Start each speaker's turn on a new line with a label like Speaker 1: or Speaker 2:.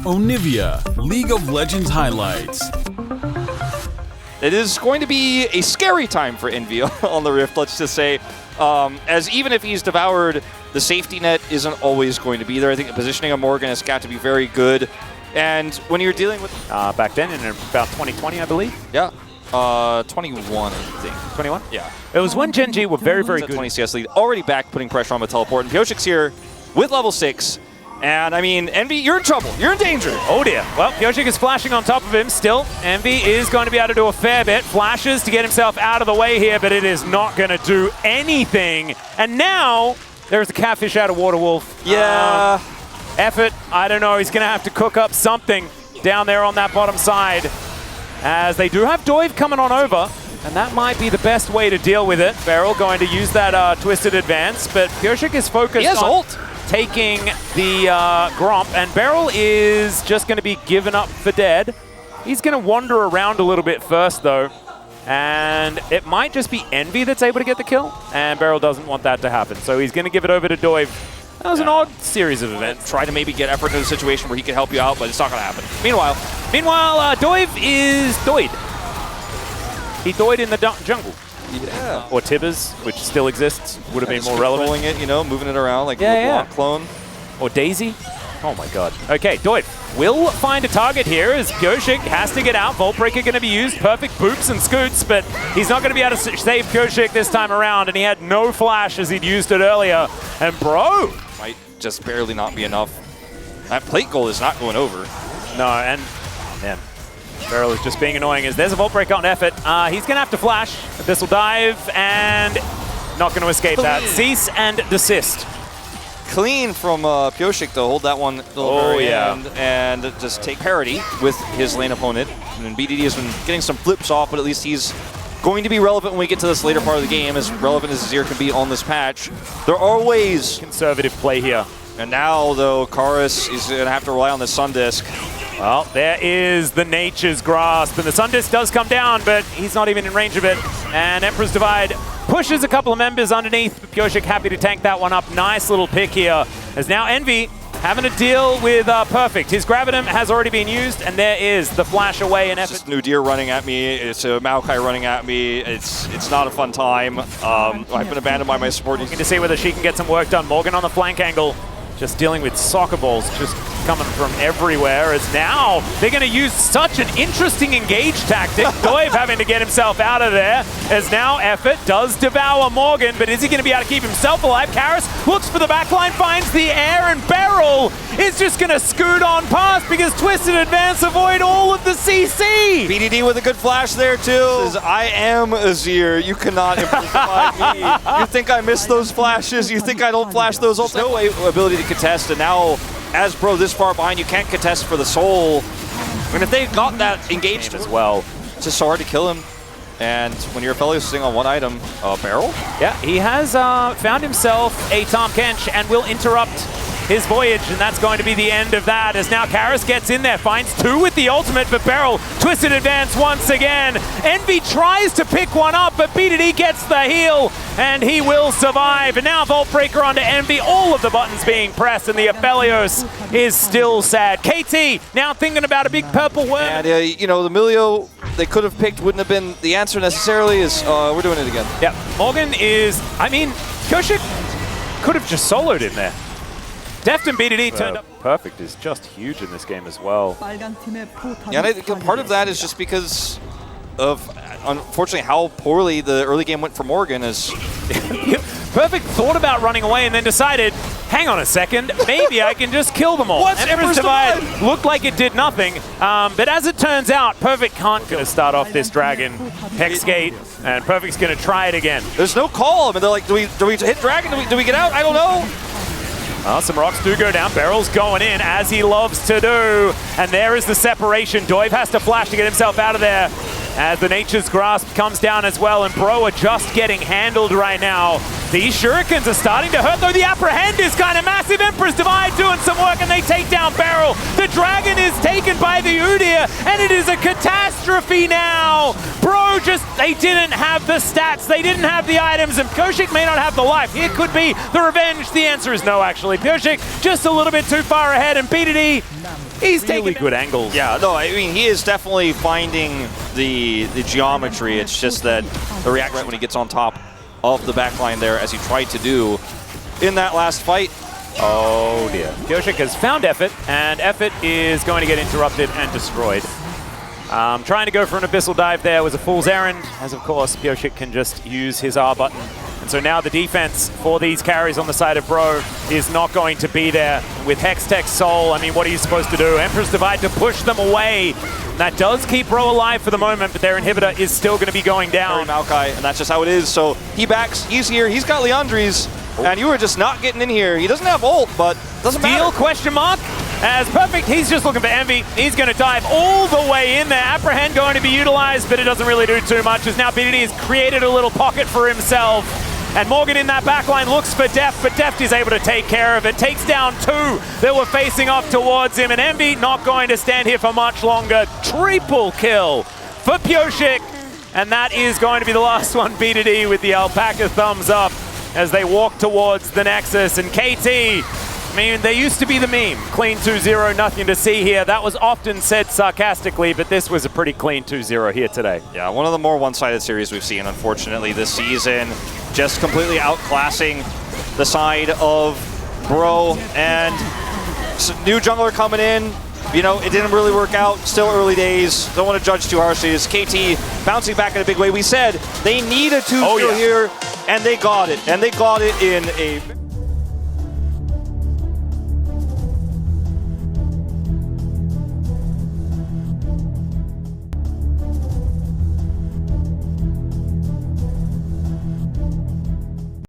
Speaker 1: Onivia, League of Legends highlights.
Speaker 2: It is going to be a scary time for Envy on the Rift, let's just say. As even if he's devoured, the safety net isn't always going to be there. I think the positioning of Morgan has got to be very good. And when you're dealing with...
Speaker 3: back then, in about 2020, I believe?
Speaker 2: Yeah. 21, I think.
Speaker 3: 21?
Speaker 2: Yeah.
Speaker 3: It was when Gen G were very, very good.
Speaker 2: 20 CS lead. Already back, putting pressure on the teleport. And Pioshik's here with level 6. And, I mean, Envy, you're in trouble. You're in danger.
Speaker 3: Oh, dear. Well, Pioshik is flashing on top of him still. Envy is going to be able to do a fair bit. Flashes to get himself out of the way here, but it is not going to do anything. And now, there's the catfish out of Waterwolf.
Speaker 2: Yeah.
Speaker 3: Effort, I don't know. He's going to have to cook up something down there on that bottom side. As they do have Doive coming on over. And that might be the best way to deal with it. Beryl going to use that twisted advance, but Pioshik is focused on
Speaker 2: ult.
Speaker 3: Taking the Gromp, and Beryl is just going to be given up for dead. He's going to wander around a little bit first, though, and it might just be Envy that's able to get the kill, and Beryl doesn't want that to happen, so he's going to give it over to Doive. That was an odd series of events.
Speaker 2: Try to maybe get effort into a situation where he can help you out, but it's not going to happen. Meanwhile,
Speaker 3: Doive is doid. He doid in the jungle.
Speaker 2: Yeah.
Speaker 3: Or Tibbers, which still exists, would have been more relevant.
Speaker 2: Controlling it, you know, moving it around like a block clone.
Speaker 3: Or Daisy. Oh my god. Okay, Doive will find a target here as Pioshik has to get out. Vault Breaker going to be used. Perfect boops and scoots, but he's not going to be able to save Pioshik this time around, and he had no flash as he'd used it earlier. And bro!
Speaker 2: Might just barely not be enough. That plate goal is not going over.
Speaker 3: No, and oh man. Beryl is just being annoying as there's a Vault Break on effort. He's going to have to flash. This will dive and not going to escape that. Cease and desist.
Speaker 2: Clean from Pioshik to hold that one end and just take parity with his lane opponent. And then BDD has been getting some flips off, but at least he's going to be relevant when we get to this later part of the game, as relevant as Azir can be on this patch. There are ways.
Speaker 3: Conservative play here.
Speaker 2: And now, though, Karis is going to have to rely on the Sun Disc.
Speaker 3: Well, there is the Nature's Grasp, and the Sun Disc does come down, but he's not even in range of it. And Emperor's Divide pushes a couple of members underneath. Pioshik happy to tank that one up. Nice little pick here. As now Envy having to deal with Perfect. His Gravitum has already been used, and there is the flash away and effort.
Speaker 2: It's just Nudir running at me. It's a Maokai running at me. It's not a fun time. I've been abandoned by my support.
Speaker 3: Looking to see whether she can get some work done. Morgan on the flank angle. Just dealing with soccer balls just coming from everywhere, as now they're going to use such an interesting engage tactic. Doive having to get himself out of there, as now Effort does devour Morgan, but is he going to be able to keep himself alive? Karis looks for the backline, finds the air, and Beryl is just going to scoot on past because Twisted Advance avoid all of the CC.
Speaker 2: BDD with a good flash there too. Says, I am Azir. You cannot impersonate me. You think I miss those flashes? You think I don't flash those ults? No ability to contest, and now as Bro this far behind, you can't contest for the soul. And if they got that engaged
Speaker 3: as well,
Speaker 2: it's just so hard to kill him. And when your fellow is sitting on one item, Beryl?
Speaker 3: Yeah, he has found himself a Tahm Kench and will interrupt his voyage, and that's going to be the end of that, as now Karis gets in there, finds two with the ultimate, but Beryl Twisted Advance once again. Envy tries to pick one up, but BDD gets the heal, and he will survive. And now Vault Breaker onto Envy, all of the buttons being pressed, and the Aphelios is still sad. KT now thinking about a big purple worm.
Speaker 2: And, you know, the Milio they could have picked wouldn't have been the answer necessarily, is we're doing it again.
Speaker 3: Yeah, Morgan is, I mean, Pioshik could have just soloed in there. Deft and BDD turned up. Perfect is just huge in this game as well.
Speaker 2: Yeah, and I think part of that is just because of, unfortunately, how poorly the early game went for Morgan. Is
Speaker 3: Perfect thought about running away and then decided, hang on a second, maybe I can just kill them all.
Speaker 2: What's
Speaker 3: Emperor's Divide looked like it did nothing, but as it turns out, Perfect can't going to start off this dragon. Hex Gate, and Perfect's going to try it again.
Speaker 2: There's no call. I mean, they're like, do we hit dragon? Do we get out? I don't know.
Speaker 3: Well, some rocks do go down. Beryl's going in, as he loves to do. And there is the separation. Doive has to flash to get himself out of there, as the Nature's Grasp comes down as well. And Bro are just getting handled right now. These shurikens are starting to hurt, though. The apprehend is kind of massive. Emperor's Divide doing some work, and they take down Beryl. The dragon is taken by the Udyr, and it is a catastrophe now. Bro, they didn't have the stats, they didn't have the items, and Pyosik may not have the life. Here could be the revenge. The answer is no, actually. Pyosik just a little bit too far ahead, and BDD, he's taking really good angles.
Speaker 2: Yeah, no, I mean, he is definitely finding the geometry. It's just that the reaction when he gets on top of the backline there, as he tried to do in that last fight.
Speaker 3: Oh dear. Pyosik has found Effort, and Effort is going to get interrupted and destroyed. Trying to go for an Abyssal Dive there was a fool's errand, as of course Pyosik can just use his R button. And so now the defense for these carries on the side of Bro is not going to be there. With Hextech Soul, I mean, what are you supposed to do? Emperor's Divide to push them away. That does keep Bro alive for the moment, but their inhibitor is still going to be going down.
Speaker 2: Maokai, and that's just how it is. So he backs, he's here, he's got Leandri's, and you were just not getting in here. He doesn't have ult, but doesn't matter.
Speaker 3: Question mark? As perfect, he's just looking for Envy. He's going to dive all the way in there. Apprehend going to be utilized, but it doesn't really do too much, as now BDD has created a little pocket for himself. And Morgan in that backline looks for Deft, but Deft is able to take care of it. Takes down two that were facing off towards him, and Envy not going to stand here for much longer. Triple kill for Pyosik, and that is going to be the last one. BDD with the alpaca thumbs up as they walk towards the Nexus, and KT, I mean, they used to be the meme. Clean 2-0, nothing to see here. That was often said sarcastically, but this was a pretty clean 2-0 here today.
Speaker 2: Yeah, one of the more one-sided series we've seen, unfortunately, this season. Just completely outclassing the side of Bro, and new jungler coming in. You know, it didn't really work out. Still early days. Don't want to judge too harshly. It's KT bouncing back in a big way. We said they need a 2-0 here, and they got it. And they got it in a...